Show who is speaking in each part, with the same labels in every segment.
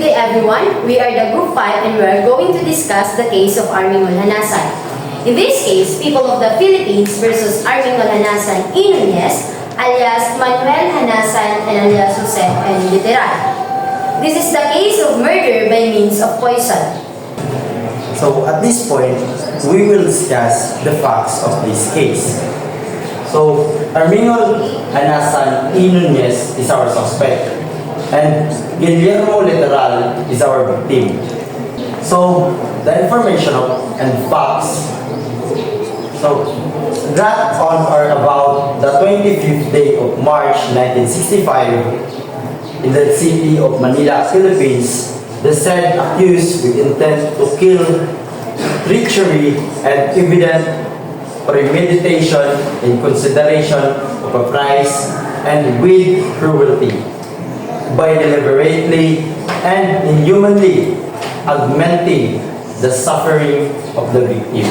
Speaker 1: day everyone, we are the Group 5 and we are going to discuss the case of Armingol Hanasan. In this case, people of the Philippines versus Armingol Hanasan Inunez, alias Manuel Hanasan and alias Jose and Literal. This is the case of murder by means of poison.
Speaker 2: So at this point, we will discuss the facts of this case. So Armingol Hanasan Inunez is our suspect and Guillermo Literal is our victim. So the information and facts. So that on or about the 25th day of March 1965 in the city of Manila, Philippines, the said accused with intent to kill, treachery, and evident premeditation in consideration of a prize and with cruelty, by deliberately and inhumanly augmenting the suffering of the victim,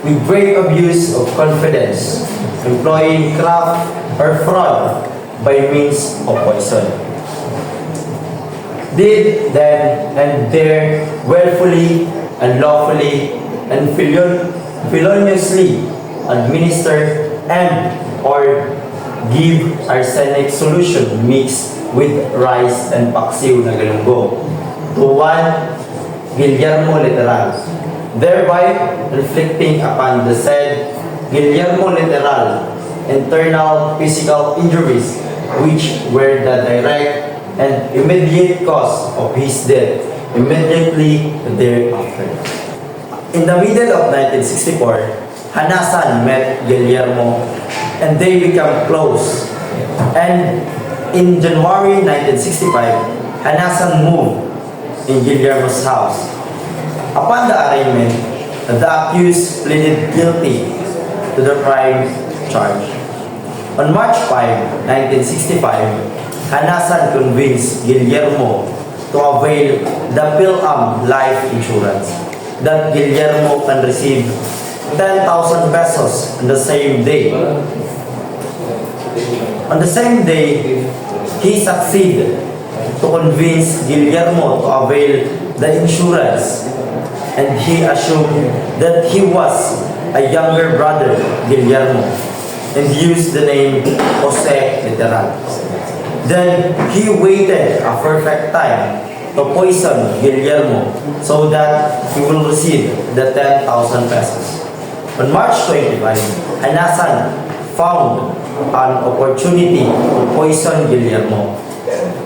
Speaker 2: with grave abuse of confidence, employing craft or fraud by means of poison, did then and there willfully and lawfully and feloniously administer and or give arsenic solution mixed with rice and paksiw na galunggong to one Guillermo Literal, thereby inflicting upon the said Guillermo Literal internal physical injuries which were the direct and immediate cause of his death immediately thereafter. In the middle of 1964, Hanasan met Guillermo and they became close. And in January 1965, Hanasan moved in Guillermo's house. Upon the arraignment, the accused pleaded guilty to the crime charge. On March 5, 1965, Hanasan convinced Guillermo to avail the PhilAm life insurance that Guillermo can receive 10,000 pesos on the same day. On the same day, he succeeded to convince Guillermo to avail the insurance, and he assumed that he was a younger brother, Guillermo, and used the name Jose Literal. Then he waited a perfect time to poison Guillermo so that he will receive the 10,000 pesos. On March 25, Hanasan found an opportunity to poison Guillermo.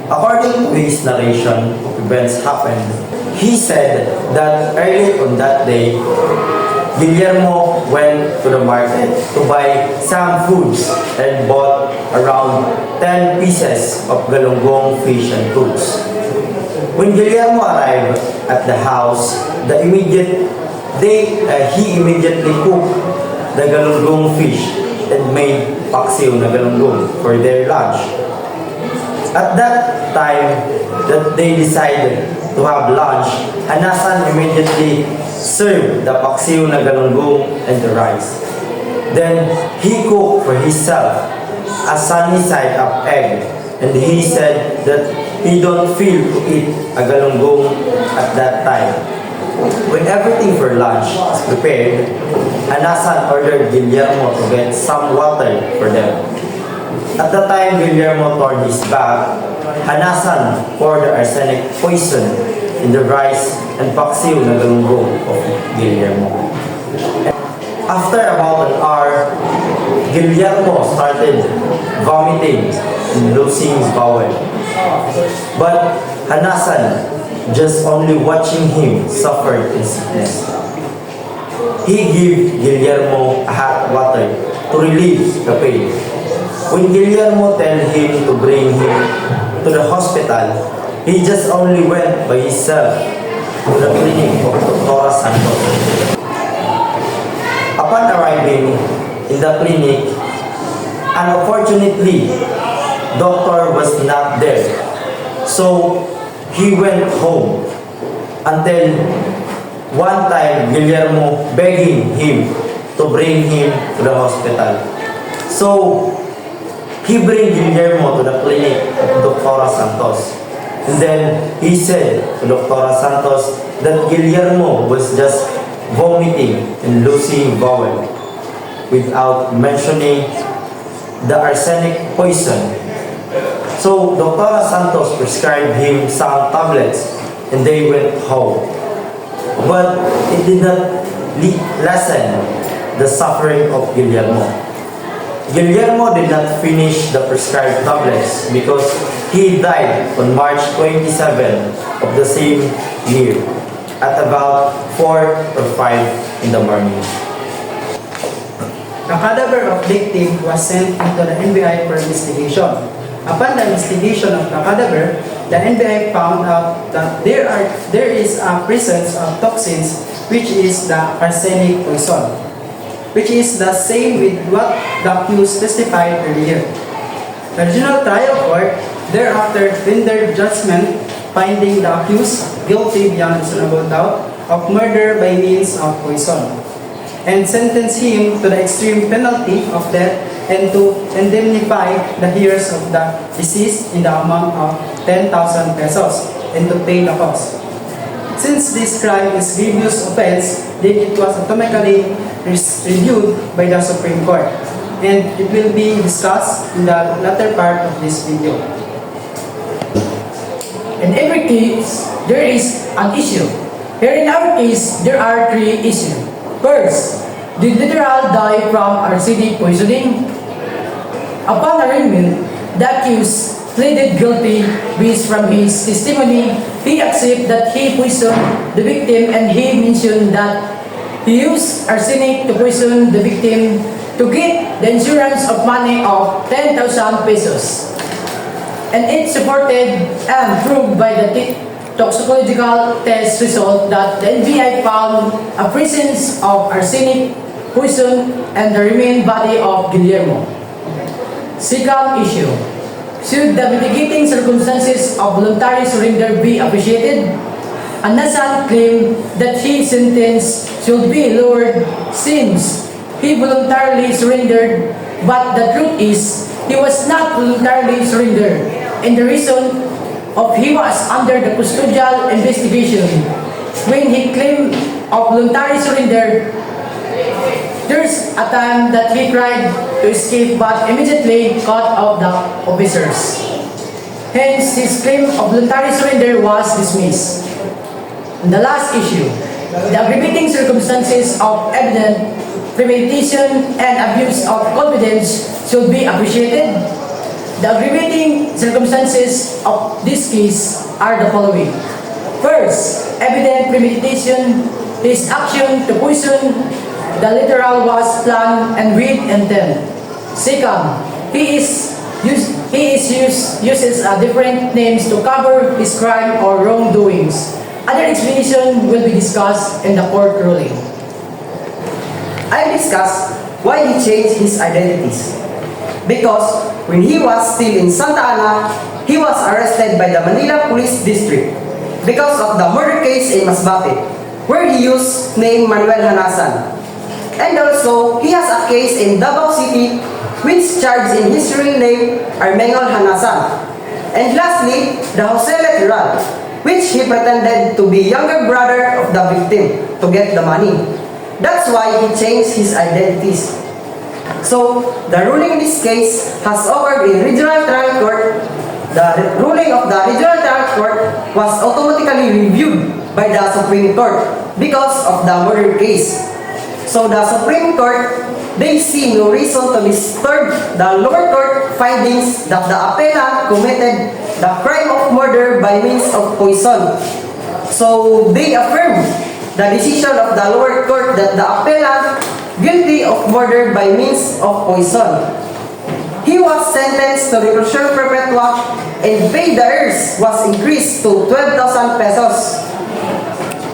Speaker 2: According to his narration of events happened, he said that early on that day, Guillermo went to the market to buy some foods and bought around 10 pieces of galunggong fish and fruits. When Guillermo arrived at the house, he immediately cooked the galunggong fish and made paksiw na galunggong for their lunch. At that time that they decided to have lunch, Hanasan immediately served the paksiw na galunggong and the rice. Then he cooked for himself a sunny side up egg, and he said that he don't feel to eat a galunggong at that time. When everything for lunch is prepared, Hanasan ordered Guillermo to get some water for them. At the time Guillermo turned his back, Hanasan poured the arsenic poison in the rice and paksiw na galunggong of Guillermo. After about an hour, Guillermo started vomiting and losing his bowel. But Hanasan, just only watching him suffer in sickness, he gave Guillermo hot water to relieve the pain. When Guillermo told him to bring him to the hospital, he just only went by himself to the clinic of Dr. Santos. Upon arriving in the clinic, unfortunately, doctor was not there. So he went home until one time Guillermo begging him to bring him to the hospital. So he bring Guillermo to the clinic of Dr. Santos. And then he said to Dr. Santos that Guillermo was just vomiting and losing bowel without mentioning the arsenic poison. So Dr. Santos prescribed him some tablets and they went home. But it did not lessen the suffering of Guillermo. Guillermo did not finish the prescribed tablets because he died on March 27 of the same year at about 4 or 5 in the morning.
Speaker 3: The cadaver of victim was sent into the NBI for investigation. Upon the investigation of the cadaver, the NBI found out that there is a presence of toxins, which is the arsenic poison, which is the same with what the accused testified earlier. The regional trial court thereafter rendered judgment finding the accused guilty beyond reasonable doubt of murder by means of poison, and sentenced him to the extreme penalty of death and to indemnify the heirs of the deceased in the amount of 10,000 pesos and to pay the cost. Since this crime is grievous offense, then it was automatically reviewed by the Supreme Court, and it will be discussed in the latter part of this video.
Speaker 4: In every case, there is an issue. Here in our case, there are 3 issues. First, did literal die from arsenic poisoning? Upon arraignment, the accused pleaded guilty based from his testimony. He accepted that he poisoned the victim and he mentioned that he used arsenic to poison the victim to get the insurance of money of 10,000 pesos. And it's supported and proved by the toxicological test result that the NBI found a presence of arsenic poison and the remaining body of Guillermo. Second issue. Should the mitigating circumstances of voluntary surrender be appreciated? Anasan claimed that his sentence should be lowered since he voluntarily surrendered, but the truth is, he was not voluntarily surrendered, and the reason of he was under the custodial investigation. When he claimed of voluntary surrender, there's a time that he tried to escape but immediately caught up the officers. Hence, his claim of voluntary surrender was dismissed. And the last issue, the aggravating circumstances of evident premeditation and abuse of confidence should be appreciated. The aggravating circumstances of this case are the following. First, evident premeditation. His action to poison the literal was planned and with intent. Second, he uses different names to cover his crime or wrongdoings. Other explanation will be discussed in the court ruling.
Speaker 5: I discussed why he changed his identities. Because when he was still in Santa Ana, he was arrested by the Manila Police District because of the murder case in Masbate, where he used name Manuel Hanasan. And also, he has a case in Davao City which charged in his real name Armengol Hanasan. And lastly, the Jose Lateral, which he pretended to be younger brother of the victim to get the money. That's why he changed his identities. So, the ruling in this case has occurred in Regional Trial Court. The ruling of the Regional Trial Court was automatically reviewed by the Supreme Court because of the murder case. So, the Supreme Court, they see no reason to disturb the lower court findings that the appellant committed the crime of murder by means of poison. So, they affirm the decision of the lower court that the appellant guilty of murder by means of poison. He was sentenced to reclusion perpetua and paid the heirs was increased to 12,000 pesos.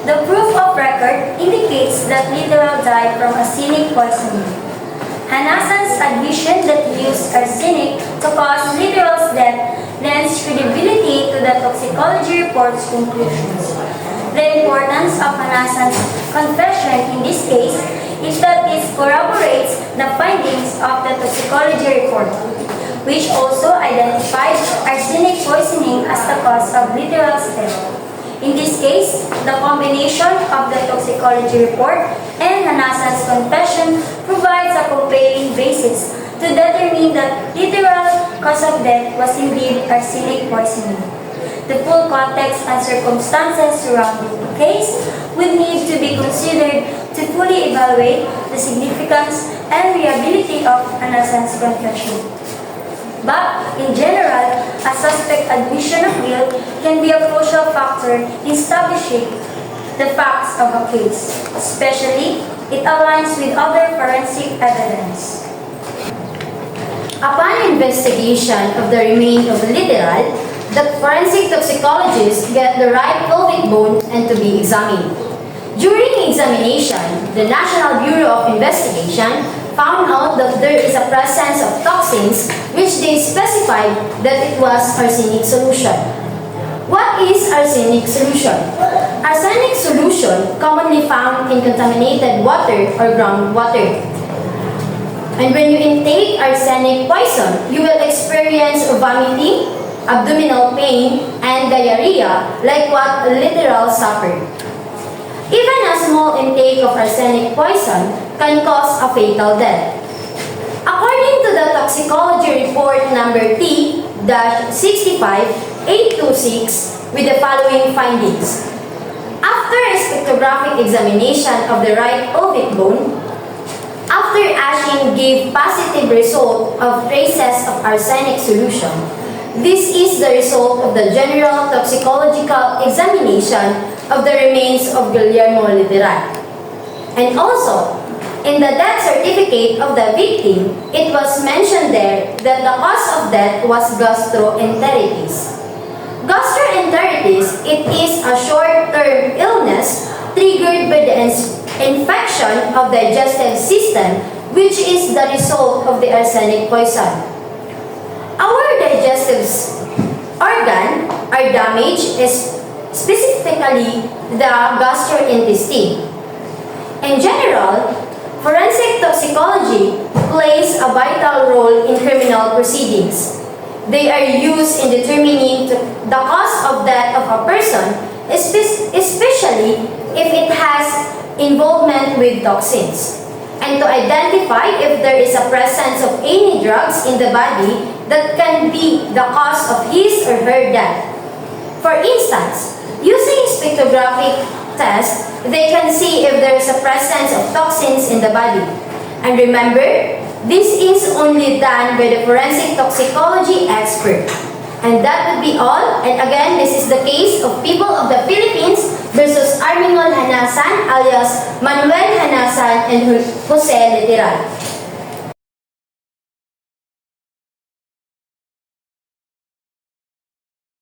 Speaker 1: The proof of record indicates that literal died from arsenic poisoning. Hanasan's admission that he used arsenic to cause literal's death lends credibility to the toxicology report's conclusions. The importance of Hanasan's confession in this case is that this corroborates the findings of the toxicology report,
Speaker 6: which also identified arsenic poisoning as the cause of literal sterile. In this case, the combination of the toxicology report and Hanasan's confession provides a compelling basis to determine that literal cause of death was indeed arsenic poisoning. The full context and circumstances surrounding the case would need to be considered to fully evaluate the significance and reliability of Hanasan's confession. But, in general, a suspect admission of guilt can be a crucial factor in establishing the facts of a case, especially it aligns with other forensic evidence.
Speaker 1: Upon investigation of the remains of the literal, the forensic toxicologists get the right pelvic bone and to be examined. During examination, the National Bureau of Investigation found out that there is a presence of toxins which they specified that it was arsenic solution. What is arsenic solution? Arsenic solution commonly found in contaminated water or groundwater. And when you intake arsenic poison, you will experience vomiting, abdominal pain, and diarrhea like what literal suffered. Even a small intake of arsenic poison can cause a fatal death. According to the toxicology report number T-65826 with the following findings. After a spectrographic examination of the right pelvic bone, after ashing gave positive result of traces of arsenic solution. This is the result of the general toxicological examination of the remains of Guillermo Literal. And also, in the death certificate of the victim, it was mentioned there that the cause of death was gastroenteritis. Gastroenteritis, it is a short-term illness triggered by the infection of the digestive system, which is the result of the arsenic poison. Our digestive organ are damaged, specifically the gastrointestine. In general, forensic toxicology plays a vital role in criminal proceedings. They are used in determining the cause of death of a person, especially if it has involvement with toxins, and to identify if there is a presence of any drugs in the body that can be the cause of his or her death. For instance, using spectrographic tests, they can see if there is a presence of toxins in the body. And remember, this is only done by the forensic toxicology expert. And that would be all. And again, this is the case of people of the Philippines versus Armingol Hanasan alias Manuel Hanasan and Jose Literal.